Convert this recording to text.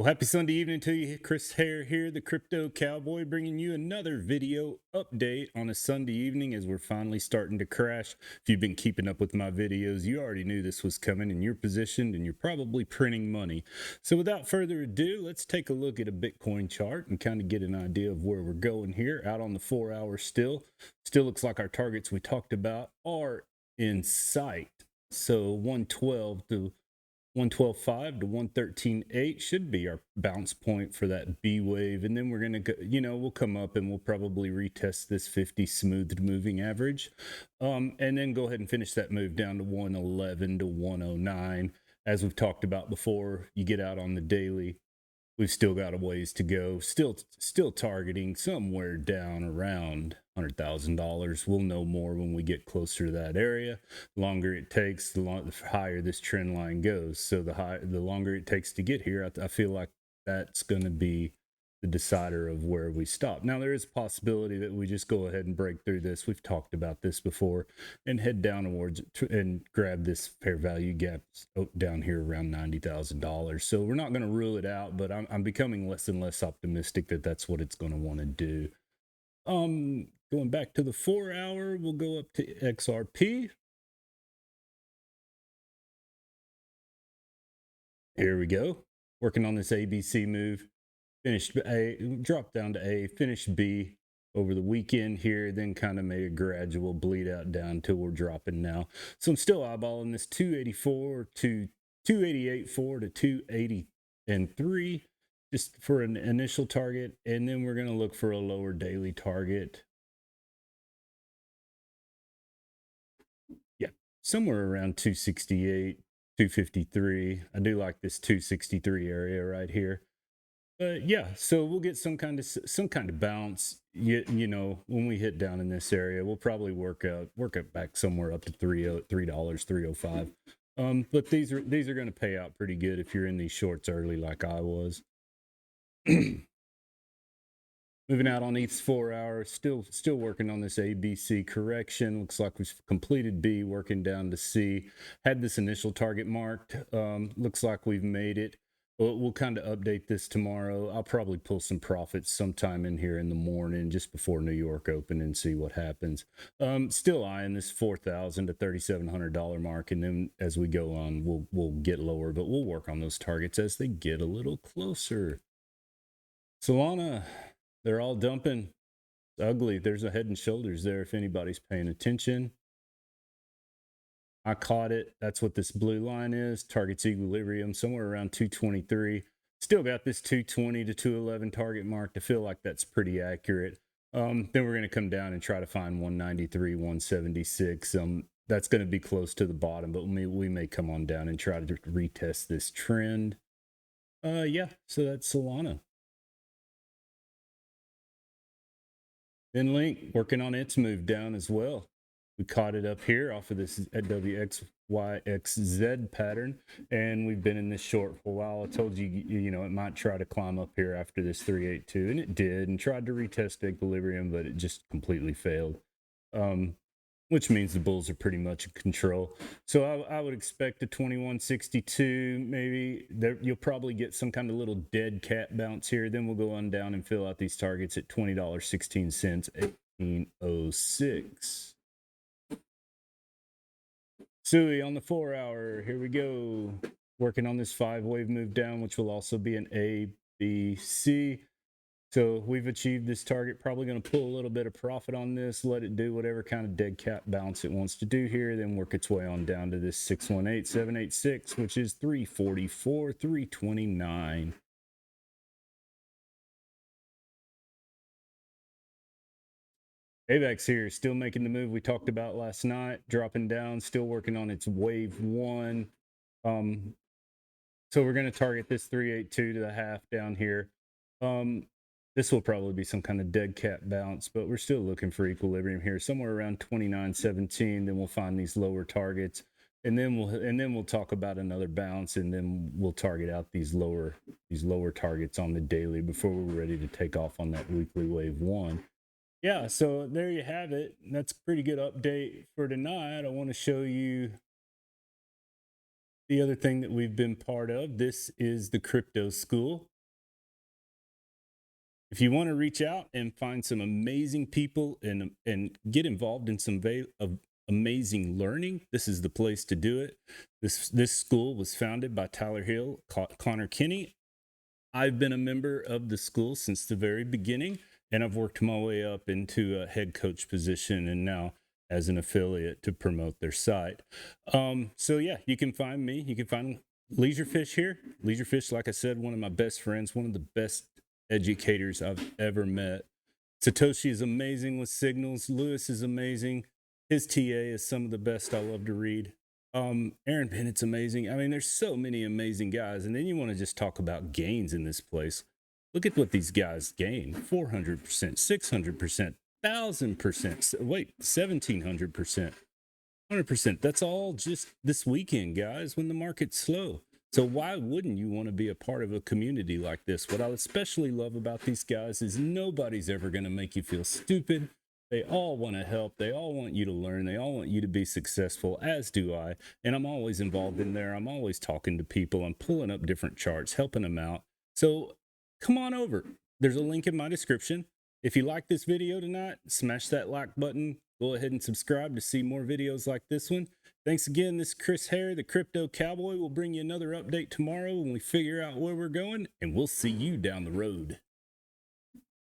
Well, happy Sunday evening to you. Chris Hare here, the Crypto Cowboy, bringing you another video update on a Sunday evening as we're finally starting to crash. If you've been keeping up with my videos, you already knew this was coming and you're positioned and you're probably printing money. So without further ado, let's take a look at a Bitcoin chart and kind of get an idea of where we're going here. Out on the 4 hour still looks like our targets we talked about are in sight. So 112 to 112.5 to 113.8 should be our bounce point for that B wave. And then we're going to go, we'll come up and we'll probably retest this 50 smoothed moving average. And then go ahead and finish that move down to 111 to 109. As we've talked about before, you get out on the daily, we've still got a ways to go. Still targeting somewhere down around $100,000. We'll know more when we get closer to that area. The longer it takes, the higher this trend line goes. So the longer it takes to get here, I feel like that's going to be the decider of where we stop. Now, there is a possibility that we just go ahead and break through this. We've talked about this before, and head downwards and grab this fair value gap down here around $90,000. So we're not going to rule it out, but I'm becoming less and less optimistic that that's what it's going to want to do. Going back to the 4 hour, we'll go up to XRP. Here we go. Working on this ABC move. Finished A, dropped down to A, finished B over the weekend here, then kind of made a gradual bleed out down till we're dropping now. So I'm still eyeballing this 284 to 288.4 to 280.3 just for an initial target. And then we're going to look for a lower daily target. Yeah, somewhere around 268, 253. I do like this 263 area right here. Yeah, so we'll get some kind of bounce. You know, when we hit down in this area, we'll probably work it back somewhere up to $3, $3.05. But these are going to pay out pretty good if you're in these shorts early, like I was. Moving out on ETH's 4 hour, still working on this ABC correction. Looks like we've completed B, working down to C. Had this initial target marked. Looks like we've made it. We'll kind of update this tomorrow. I'll probably pull some profits sometime in here in the morning, just before New York open, and see what happens. Still eyeing this $4,000 to $3,700 mark, and then as we go on, we'll get lower, but we'll work on those targets as they get a little closer. Solana, they're all dumping. It's ugly. There's a head and shoulders there if anybody's paying attention. I caught it. That's what this blue line is. Target's equilibrium somewhere around 223. Still got this 220 to 211 target mark to feel like that's pretty accurate. Then we're going to come down and try to find 193, 176. That's going to be close to the bottom, but we may come on down and try to retest this trend. Yeah, so that's Solana. Then Link working on its move down as well. We caught it up here off of this WXYXZ pattern, and we've been in this short for a while. I told you, it might try to climb up here after this 382, and it did, and tried to retest equilibrium, but it just completely failed. Which means the bulls are pretty much in control. So I would expect a 2162, maybe. You'll probably get some kind of little dead cat bounce here. Then we'll go on down and fill out these targets at $20.16, 1806. SUI on the 4 hour. Here we go. Working on this 5-wave move down, which will also be an A, B, C. So we've achieved this target. Probably going to pull a little bit of profit on this, let it do whatever kind of dead cat bounce it wants to do here, then work its way on down to this 618786, which is 344, 329. AVAX here, still making the move we talked about last night, dropping down, still working on its wave 1. So we're going to target this 382 to the half down here. This will probably be some kind of dead cat bounce, but we're still looking for equilibrium here, somewhere around 29.17. Then we'll find these lower targets, and then we'll talk about another bounce, and then we'll target out these lower targets on the daily before we're ready to take off on that weekly wave 1. Yeah, so there you have it. That's a pretty good update for tonight. I want to show you the other thing that we've been part of. This is the crypto school. If you want to reach out and find some amazing people and get involved in some amazing learning, this is the place to do it. This school was founded by Tyler Hill, Connor Kinney. I've been a member of the school since the very beginning, and I've worked my way up into a head coach position and now as an affiliate to promote their site. So yeah, you can find me. You can find Leisurefish here. Leisurefish, like I said, one of my best friends, one of the best educators I've ever met. Satoshi is amazing with signals. Lewis is amazing. His TA is some of the best I love to read. Aaron Bennett's amazing. I mean, there's so many amazing guys. And then you want to just talk about gains in this place. Look at what these guys gain: 400%, 600%, 1,000%. Wait, 1,700%, 100%. That's all just this weekend, guys, when the market's slow. So why wouldn't you want to be a part of a community like this? What I especially love about these guys is nobody's ever going to make you feel stupid. They all want to help. They all want you to learn. They all want you to be successful, as do I. And I'm always involved in there. I'm always talking to people. I'm pulling up different charts, helping them out. So come on over. There's a link in my description. If you like this video tonight, smash that like button. Go ahead and subscribe to see more videos like this one. Thanks again. This is Chris Hare, the Crypto Cowboy. We'll bring you another update tomorrow when we figure out where we're going, and we'll see you down the road.